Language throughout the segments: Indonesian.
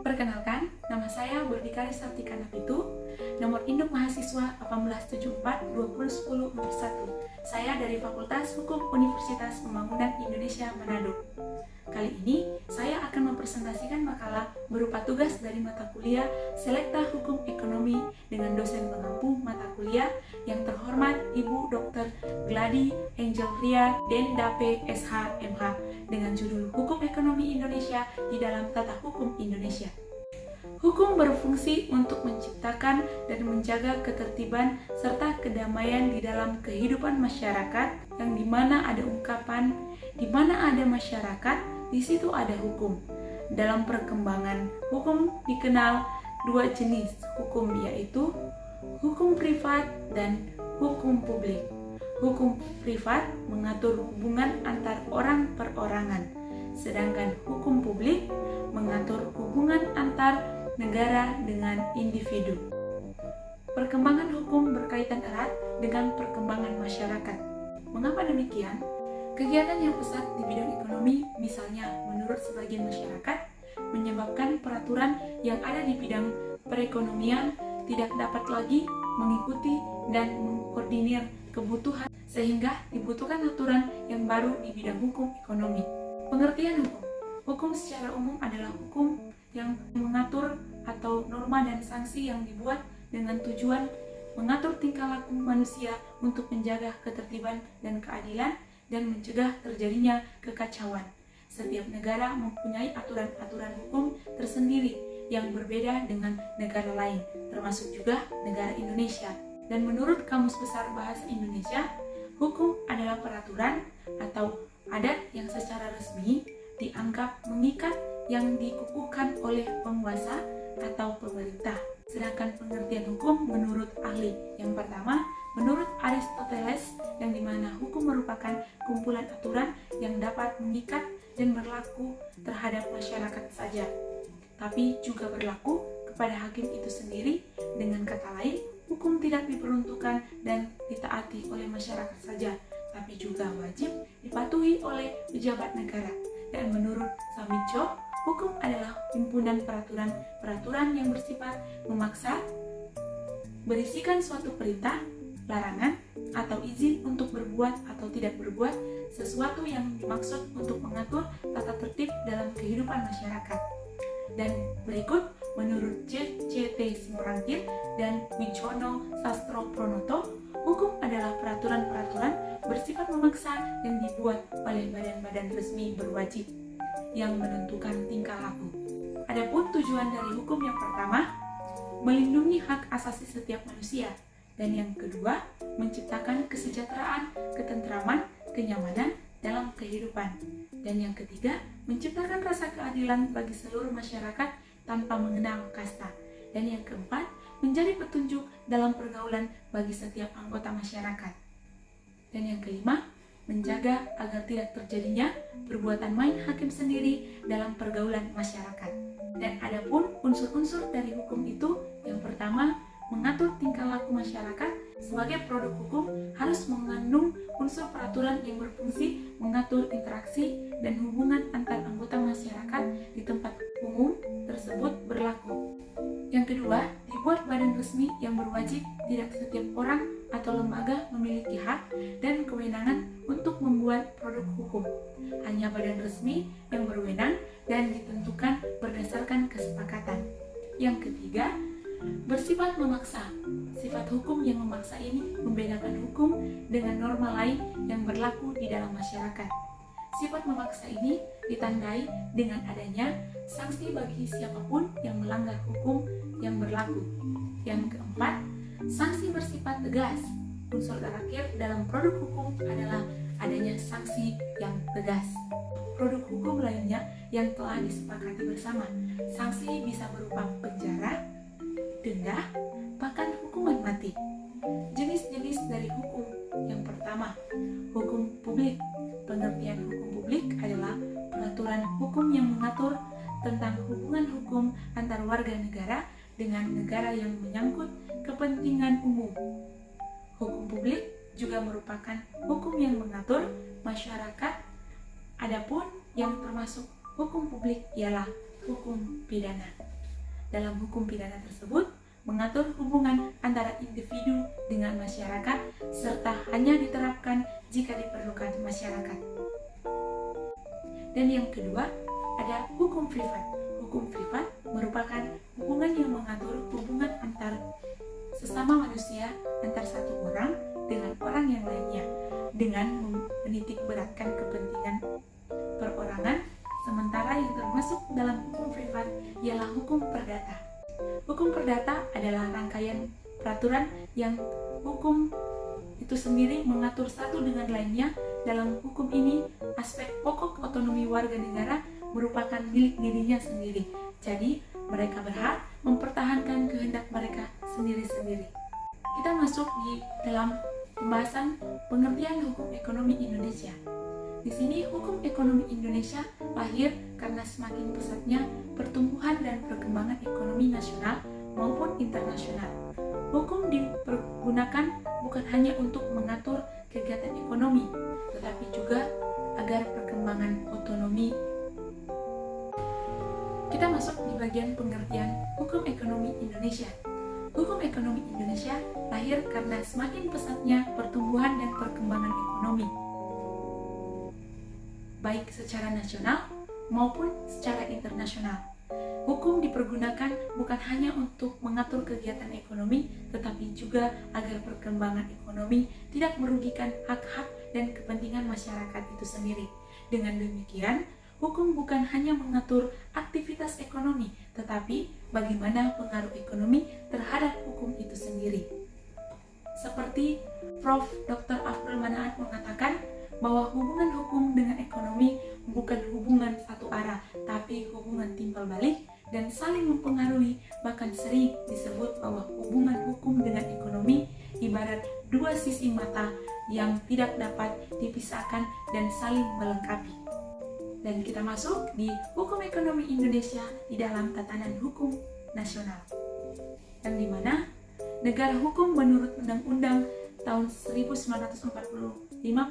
Perkenalkan, nama saya Berdikari Sartika Napitu, nomor induk mahasiswa 1874-2010 nomor 1. Saya dari Fakultas Hukum Universitas Pembangunan Indonesia Manado. Kali ini, saya akan mempresentasikan makalah berupa tugas dari mata kuliah Selekta Hukum Ekonomi dengan dosen pengampu mata kuliah yang terhormat Ibu Dr. Gladi Angel Ria Dendape SH MH dengan judul Hukum Ekonomi Indonesia di dalam Tata Hukum Indonesia. Hukum berfungsi untuk menciptakan dan menjaga ketertiban serta kedamaian di dalam kehidupan masyarakat, yang dimana ada ungkapan, di mana ada masyarakat, di situ ada hukum. Dalam perkembangan hukum dikenal dua jenis hukum, yaitu hukum privat dan hukum publik. Hukum privat mengatur hubungan antar orang perorangan, sedangkan hukum publik mengatur hubungan antar negara dengan individu. Perkembangan hukum berkaitan erat dengan perkembangan masyarakat. Mengapa demikian? Kegiatan yang pesat di bidang ekonomi, misalnya menurut sebagian masyarakat, menyebabkan peraturan yang ada di bidang perekonomian tidak dapat lagi mengikuti dan mengkoordinir kebutuhan, sehingga dibutuhkan aturan yang baru di bidang hukum ekonomi. Pengertian hukum. Hukum secara umum adalah hukum yang mengatur atau norma dan sanksi yang dibuat dengan tujuan mengatur tingkah laku manusia untuk menjaga ketertiban dan keadilan dan mencegah terjadinya kekacauan. Setiap negara mempunyai aturan-aturan hukum tersendiri yang berbeda dengan negara lain, termasuk juga negara Indonesia. Dan menurut Kamus Besar Bahasa Indonesia, hukum adalah peraturan atau adat yang secara resmi dianggap mengikat yang dikukuhkan oleh penguasa atau pemerintah. Sedangkan pengertian hukum menurut ahli yang pertama, menurut Aristoteles, yang dimana hukum merupakan kumpulan aturan yang dapat mengikat dan berlaku terhadap masyarakat saja, tapi juga berlaku kepada hakim itu sendiri. Dengan kata lain, hukum tidak diperuntukkan dan ditaati oleh masyarakat saja, tapi juga wajib dipatuhi oleh pejabat negara. Dan menurut Samicho, hukum adalah himpunan peraturan yang bersifat memaksa, berisikan suatu perintah, larangan, atau izin untuk berbuat atau tidak berbuat sesuatu yang dimaksud untuk mengatur tata tertib dalam kehidupan masyarakat. Dan berikut, menurut C.T. Simorangkir dan Wiczono Sastropronoto, hukum adalah peraturan-peraturan bersifat memaksa yang dibuat oleh badan-badan resmi berwajib yang menentukan tingkah laku. Adapun tujuan dari hukum yang pertama, melindungi hak asasi setiap manusia, dan yang kedua, menciptakan kesejahteraan, ketentraman, kenyamanan dalam kehidupan, dan yang ketiga, menciptakan rasa keadilan bagi seluruh masyarakat tanpa mengenal kasta, dan yang keempat, menjadi petunjuk dalam pergaulan bagi setiap anggota masyarakat, dan yang kelima, menjaga agar tidak terjadinya perbuatan main hakim sendiri dalam pergaulan masyarakat. Dan adapun unsur-unsur dari hukum itu, yang pertama, mengatur tingkah laku masyarakat. Sebagai produk hukum harus mengandung unsur peraturan yang berfungsi mengatur interaksi dan hubungan antar anggota masyarakat di tempat umum tersebut berlaku. Yang kedua, dibuat badan resmi yang berwajib. Tidak setiap orang atau lembaga memiliki hak dan kewenangan untuk membuat produk hukum. Hanya badan resmi yang berwenang dan ditentukan berdasarkan kesepakatan. Yang ketiga, bersifat memaksa. Sifat hukum yang memaksa ini membedakan hukum dengan norma lain yang berlaku di dalam masyarakat. Sifat memaksa ini ditandai dengan adanya sanksi bagi siapapun yang melanggar hukum yang berlaku. Yang keempat, sanksi bersifat tegas. Unsur terakhir dalam produk hukum adalah adanya sanksi yang tegas. Produk hukum lainnya yang telah disepakati bersama. Sanksi bisa berupa penjara, denda, bahkan hukuman mati. Jenis-jenis dari hukum. Yang pertama, hukum publik. Pengertian hukum publik adalah peraturan hukum yang mengatur tentang hubungan hukum antar warga negara dengan negara yang menyangkut kepentingan umum. Hukum publik juga merupakan hukum yang mengatur masyarakat. Adapun yang termasuk hukum publik ialah hukum pidana. dalam hukum pidana tersebut mengatur hubungan antara individu dengan masyarakat serta hanya diterapkan jika diperlukan masyarakat. Dan yang kedua, ada hukum privat. Hukum privat merupakan hubungan yang mengatur hubungan antar sesama manusia, antar satu orang dengan orang yang lainnya, dengan menitik beratkan kepentingan perorangan, sementara yang termasuk dalam hukum privat ialah hukum perdata. Hukum perdata adalah rangkaian peraturan yang hukum itu sendiri mengatur satu dengan lainnya. Dalam hukum ini, aspek pokok otonomi warga negara merupakan milik dirinya sendiri. Jadi, mereka berhak mempertahankan kehendak mereka sendiri-sendiri. Kita masuk di dalam pembahasan pengertian hukum ekonomi Indonesia. Di sini, hukum ekonomi Indonesia lahir karena semakin pesatnya pertumbuhan dan perkembangan ekonomi nasional maupun internasional. Hukum dipergunakan bukan hanya untuk mengatur kegiatan ekonomi, tetapi juga agar perkembangan otonomi. Kita masuk di bagian pengertian hukum ekonomi Indonesia. Hukum ekonomi Indonesia lahir karena semakin pesatnya pertumbuhan dan perkembangan ekonomi, baik secara nasional maupun secara internasional. Hukum dipergunakan bukan hanya untuk mengatur kegiatan ekonomi, tetapi juga agar perkembangan ekonomi tidak merugikan hak-hak dan kepentingan masyarakat itu sendiri. Dengan demikian, hukum bukan hanya mengatur aktivitas ekonomi, tetapi bagaimana pengaruh ekonomi terhadap hukum itu sendiri. Seperti Prof. Dr. Afrul Manaat mengatakan, bahwa hubungan hukum dengan ekonomi bukan hubungan satu arah, tapi hubungan timbal balik dan saling mempengaruhi. Bahkan sering disebut bahwa hubungan hukum dengan ekonomi ibarat dua sisi mata yang tidak dapat dipisahkan dan saling melengkapi. Dan kita masuk di hukum ekonomi Indonesia di dalam tatanan hukum nasional, yang dimana negara hukum menurut Undang-Undang tahun 1945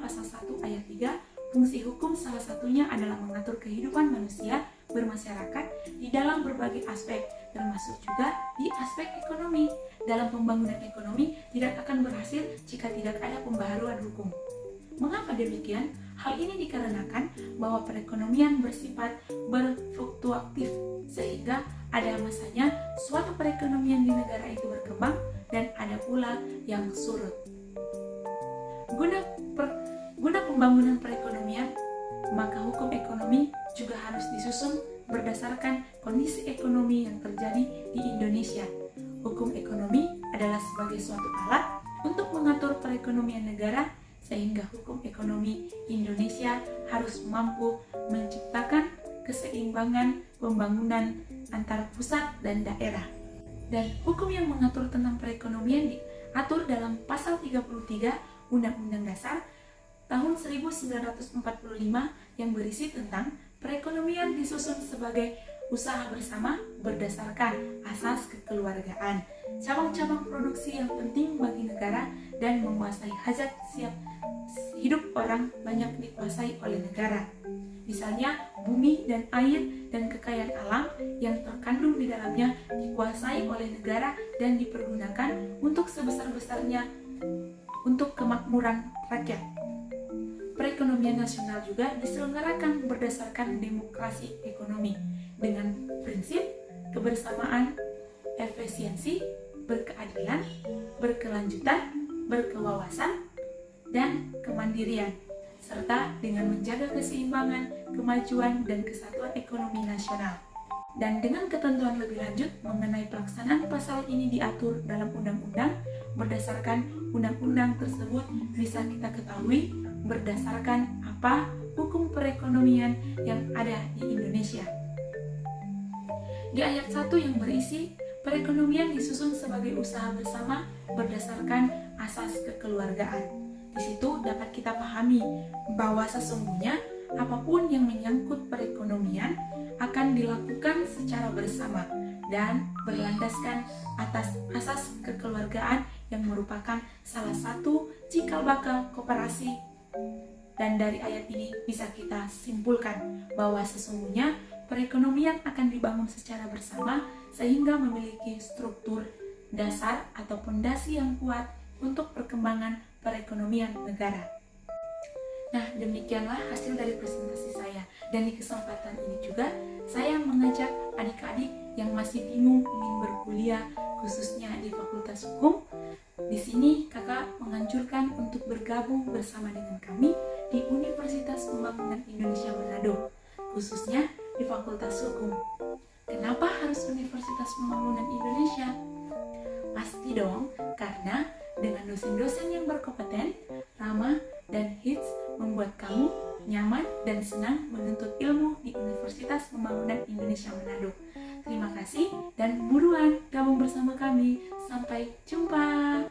pasal 1 ayat 3, fungsi hukum salah satunya adalah mengatur kehidupan manusia bermasyarakat di dalam berbagai aspek, termasuk juga di aspek ekonomi. Dalam pembangunan ekonomi tidak akan berhasil jika tidak ada pembaharuan hukum. Mengapa demikian? Hal ini dikarenakan bahwa perekonomian bersifat berfluktuatif, sehingga ada masanya suatu perekonomian di negara itu berkembang dan ada pula yang surut. Guna pembangunan perekonomian, maka hukum ekonomi juga harus disusun berdasarkan kondisi ekonomi yang terjadi di Indonesia. Hukum ekonomi adalah sebagai suatu alat untuk mengatur perekonomian negara, sehingga hukum ekonomi Indonesia harus mampu menciptakan keseimbangan pembangunan antara pusat dan daerah. Dan hukum yang mengatur tentang perekonomian diatur dalam pasal 33 Undang-Undang Dasar tahun 1945 yang berisi tentang perekonomian disusun sebagai usaha bersama berdasarkan asas kekeluargaan, cabang-cabang produksi yang penting bagi negara dan menguasai hajat siap hidup orang banyak dikuasai oleh negara. Misalnya, bumi dan air dan kekayaan alam yang terkandung di dalamnya dikuasai oleh negara dan dipergunakan untuk sebesar-besarnya untuk kemakmuran rakyat. Perekonomian nasional juga diselenggarakan berdasarkan demokrasi ekonomi dengan prinsip kebersamaan, efisiensi, berkeadilan, berkelanjutan, berkewawasan, dan kemandirian, serta dengan menjaga keseimbangan, kemajuan, dan kesatuan ekonomi nasional. Dan dengan ketentuan lebih lanjut mengenai pelaksanaan pasal ini diatur dalam undang-undang, berdasarkan undang-undang tersebut bisa kita ketahui berdasarkan apa hukum perekonomian yang ada di Indonesia. Di ayat 1 yang berisi perekonomian disusun sebagai usaha bersama berdasarkan asas kekeluargaan. Di situ dapat kita pahami bahwa sesungguhnya apapun yang menyangkut perekonomian akan dilakukan secara bersama dan berlandaskan atas asas kekeluargaan yang merupakan salah satu cikal bakal koperasi. Dan dari ayat ini bisa kita simpulkan bahwa sesungguhnya perekonomian akan dibangun secara bersama sehingga memiliki struktur dasar atau pondasi yang kuat untuk perkembangan perekonomian negara. Nah, demikianlah hasil dari presentasi saya. Dan di kesempatan ini juga, saya mengajak adik-adik yang masih bingung ingin berkuliah, khususnya di Fakultas Hukum. Di sini, kakak menganjurkan untuk bergabung bersama dengan kami di Universitas Pembangunan Indonesia Manado, khususnya di Fakultas Hukum. Kenapa harus Universitas Pembangunan Indonesia? Pasti dong, karena dengan dosen-dosen yang berkompeten,